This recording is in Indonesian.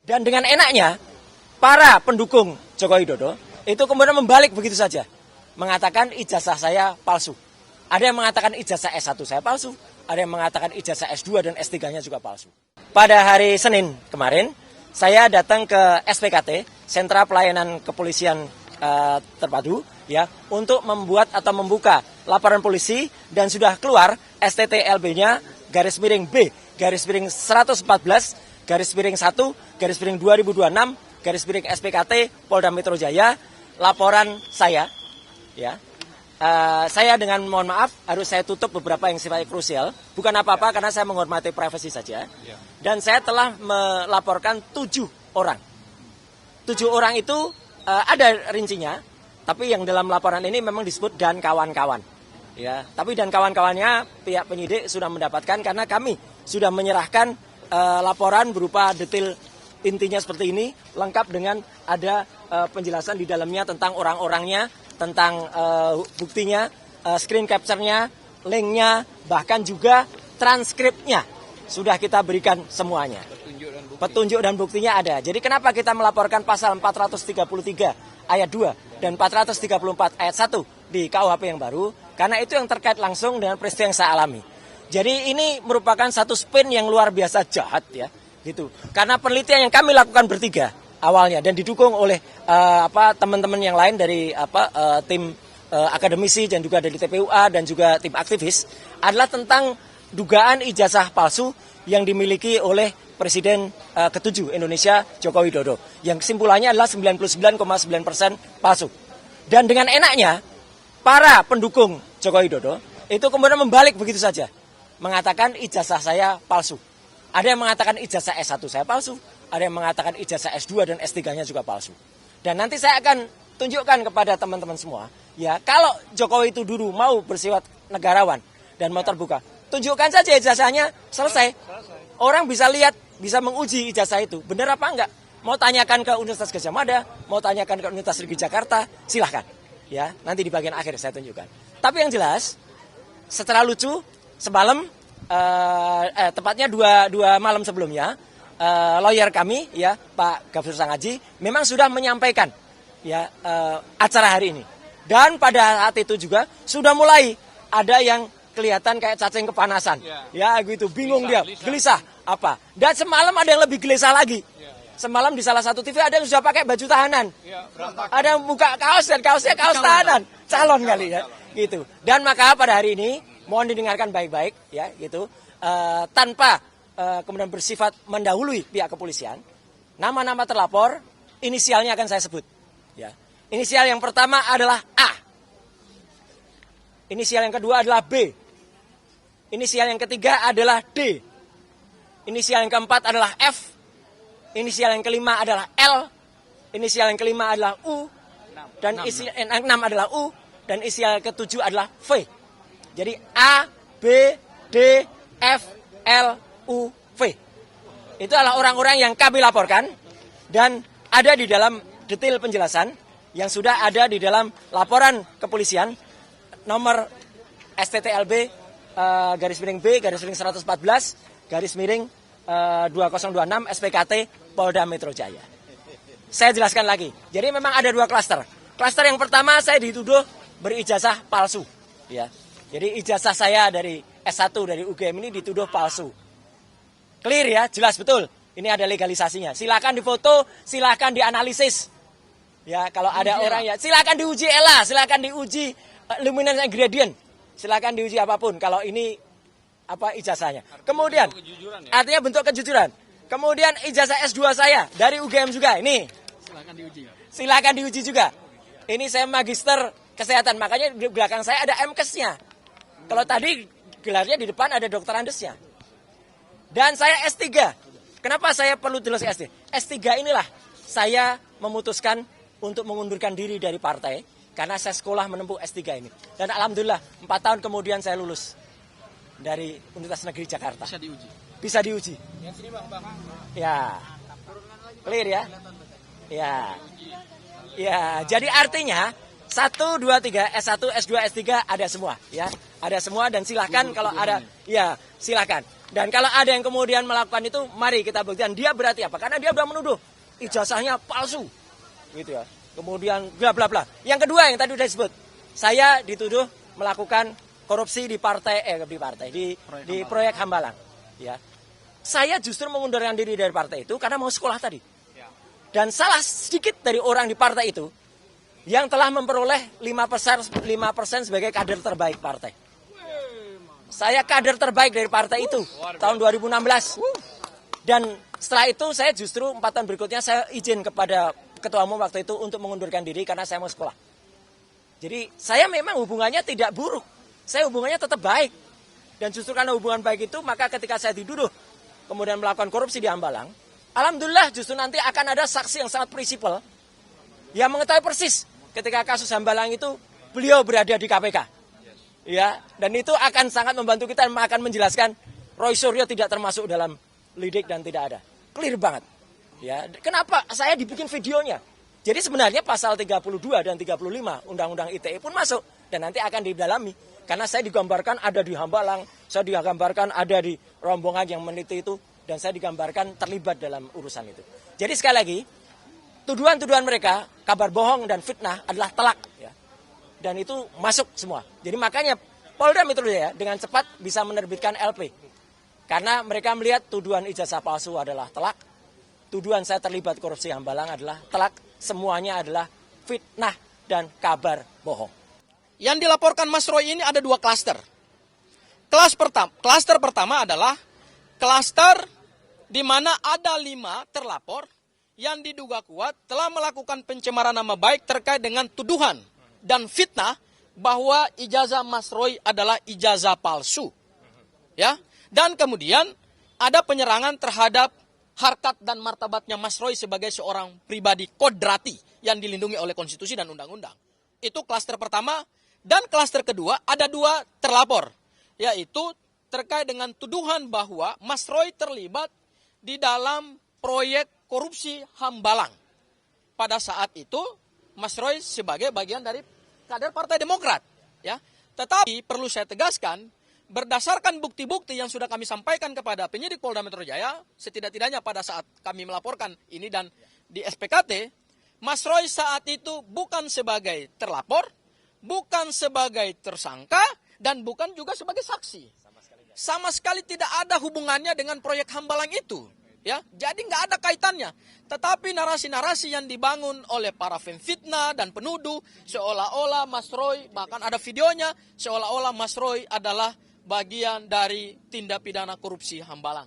Dan dengan enaknya, para pendukung Joko Widodo itu kemudian membalik begitu saja. Mengatakan ijazah saya palsu. Ada yang mengatakan ijazah S1 saya palsu. Ada yang mengatakan ijazah S2 dan S3-nya juga palsu. Pada hari Senin kemarin, saya datang ke SPKT, Sentra Pelayanan Kepolisian Terpadu, ya, untuk membuat atau membuka laporan polisi dan sudah keluar STTLB-nya _B _114 _1 _2026 SPKT Polda Metro Jaya, laporan saya, ya. Saya dengan mohon maaf harus saya tutup beberapa yang sifatnya krusial, bukan apa-apa karena saya menghormati privasi saja. Dan saya telah melaporkan 7 orang. 7 orang itu ada rincinya, tapi yang dalam laporan ini memang disebut dan kawan-kawan. Ya, tapi dan kawan-kawannya pihak penyidik sudah mendapatkan karena kami sudah menyerahkan laporan berupa detail intinya seperti ini, lengkap dengan ada penjelasan di dalamnya tentang orang-orangnya, tentang buktinya, screen capture-nya, link-nya, bahkan juga transkripnya sudah kita berikan semuanya. Petunjuk dan buktinya ada. Jadi kenapa kita melaporkan pasal 433 ayat 2 dan 434 ayat 1 di KUHP yang baru? Karena itu yang terkait langsung dengan peristiwa yang saya alami. Jadi ini merupakan satu spin yang luar biasa jahat, ya, gitu. Karena penelitian yang kami lakukan bertiga awalnya dan didukung oleh teman-teman yang lain dari tim akademisi dan juga dari TPUA dan juga tim aktivis adalah tentang dugaan ijazah palsu yang dimiliki oleh Presiden ke-7 Indonesia Joko Widodo, yang kesimpulannya adalah 99,9% palsu. Dan dengan enaknya para pendukung Joko Widodo itu kemudian membalik begitu saja, mengatakan ijazah saya palsu. Ada yang mengatakan ijazah S1 saya palsu, ada yang mengatakan ijazah S2 dan S3-nya juga palsu. Dan nanti saya akan tunjukkan kepada teman-teman semua, ya, kalau Jokowi itu dulu mau bersifat negarawan dan mau terbuka, tunjukkan saja ijazahnya, selesai. Orang bisa lihat, bisa menguji ijazah itu, benar apa enggak. Mau tanyakan ke Universitas Gadjah Mada, mau tanyakan ke Universitas Negeri Jakarta, silahkan. Ya, nanti di bagian akhir saya tunjukkan. Tapi yang jelas, secara lucu, semalam, tepatnya dua malam sebelumnya, lawyer kami, ya, Pak Gafur Sangaji, memang sudah menyampaikan, ya, acara hari ini. Dan pada saat itu juga sudah mulai ada yang kelihatan kayak cacing kepanasan, ya, gitu, bingung dia, gelisah apa. Dan semalam ada yang lebih gelisah lagi. Semalam di salah satu TV ada yang sudah pakai baju tahanan, ada yang buka kaos dan kaosnya kaos tahanan, calon kali, ya, gitu. Dan maka pada hari ini mohon didengarkan baik-baik, ya, gitu, tanpa kemudian bersifat mendahului pihak kepolisian. Nama-nama terlapor, inisialnya akan saya sebut. Ya. Inisial yang pertama adalah A. Inisial yang kedua adalah B. Inisial yang ketiga adalah D. Inisial yang keempat adalah F. Inisial yang kelima adalah L. Inisial yang kelima adalah U. Dan inisial yang enam adalah U. Dan inisial yang ketujuh adalah V. Jadi A, B, D, F, L, U, V. Itu adalah orang-orang yang kami laporkan dan ada di dalam detail penjelasan yang sudah ada di dalam laporan kepolisian nomor STTLB _B _114 _2026 SPKT Polda Metro Jaya. Saya jelaskan lagi. Jadi memang ada 2 klaster. Klaster yang pertama saya dituduh berijazah palsu, ya. Jadi ijazah saya dari S1 dari UGM ini dituduh palsu. Clear, ya, jelas betul. Ini ada legalisasinya. Silakan difoto, silakan dianalisis. Ya, kalau ada orang, ya, silakan diuji ELA, silakan diuji luminance gradient. Silakan diuji apapun kalau ini apa ijazahnya. Kemudian artinya bentuk kejujuran. Kemudian ijazah S2 saya dari UGM juga ini. Silakan diuji juga. Ini saya magister kesehatan, makanya di belakang saya ada MKes-nya. Kalau tadi gelarnya di depan ada dokter andesnya. Dan saya S3. Kenapa saya perlu tulis S3? S3 inilah saya memutuskan untuk mengundurkan diri dari partai karena saya sekolah menempuh S3 ini. Dan alhamdulillah 4 tahun kemudian saya lulus dari Universitas Negeri Jakarta. Bisa diuji. Ya. Clear, ya? Ya. Ya, jadi artinya 1, 2, 3, S1, S2, S3 ada semua, ya. Ada semua dan silakan kalau ada, ya silakan. Dan kalau ada yang kemudian melakukan itu, mari kita buktikan dia berarti apa? Karena dia sudah menuduh ijazahnya palsu, gitu ya. Kemudian bla bla bla. Yang kedua yang tadi sudah disebut, saya dituduh melakukan korupsi di proyek Hambalang. Ya, saya justru mengundurkan diri dari partai itu karena mau sekolah tadi. Dan salah sedikit dari orang di partai itu yang telah memperoleh 5% sebagai kader terbaik partai. Saya kader terbaik dari partai itu tahun 2016. Dan setelah itu saya justru 4 tahun berikutnya saya izin kepada ketua umum waktu itu untuk mengundurkan diri karena saya mau sekolah. Jadi saya memang hubungannya tidak buruk. Saya hubungannya tetap baik. Dan justru karena hubungan baik itu, maka ketika saya dituduh kemudian melakukan korupsi di Hambalang, alhamdulillah justru nanti akan ada saksi yang sangat prinsipal yang mengetahui persis ketika kasus Hambalang itu beliau berada di KPK. Ya, dan itu akan sangat membantu kita, akan menjelaskan Roy Suryo tidak termasuk dalam lidik dan tidak ada. Clear banget. Ya, kenapa saya dibikin videonya? Jadi sebenarnya pasal 32 dan 35 Undang-Undang ITE pun masuk dan nanti akan didalami. Karena saya digambarkan ada di Hambalang, saya digambarkan ada di rombongan yang meneliti itu, dan saya digambarkan terlibat dalam urusan itu. Jadi sekali lagi, tuduhan-tuduhan mereka, kabar bohong dan fitnah adalah telak. Ya. Dan itu masuk semua. Jadi makanya Polda Metro Jaya dengan cepat bisa menerbitkan LP. Karena mereka melihat tuduhan ijazah palsu adalah telak, tuduhan saya terlibat korupsi Hambalang adalah telak, semuanya adalah fitnah dan kabar bohong. Yang dilaporkan Mas Roy ini ada 2 klaster. Klaster pertama adalah klaster di mana ada 5 terlapor yang diduga kuat telah melakukan pencemaran nama baik terkait dengan tuduhan dan fitnah bahwa ijazah Mas Roy adalah ijazah palsu. Ya. Dan kemudian ada penyerangan terhadap harkat dan martabatnya Mas Roy sebagai seorang pribadi kodrati yang dilindungi oleh konstitusi dan undang-undang. Itu klaster pertama. Dan klaster kedua ada 2 terlapor, yaitu terkait dengan tuduhan bahwa Mas Roy terlibat di dalam proyek korupsi Hambalang. Pada saat itu Mas Roy sebagai bagian dari kader Partai Demokrat, ya. Tetapi perlu saya tegaskan, berdasarkan bukti-bukti yang sudah kami sampaikan kepada penyidik Polda Metro Jaya, setidak-tidaknya pada saat kami melaporkan ini dan di SPKT, Mas Roy saat itu bukan sebagai terlapor, bukan sebagai tersangka, dan bukan juga sebagai saksi. Sama sekali tidak ada hubungannya dengan proyek Hambalang itu. Ya, jadi nggak ada kaitannya. Tetapi narasi-narasi yang dibangun oleh para pemfitnah dan penuduh seolah-olah Mas Roy, bahkan ada videonya, seolah-olah Mas Roy adalah bagian dari tindak pidana korupsi Hambalang.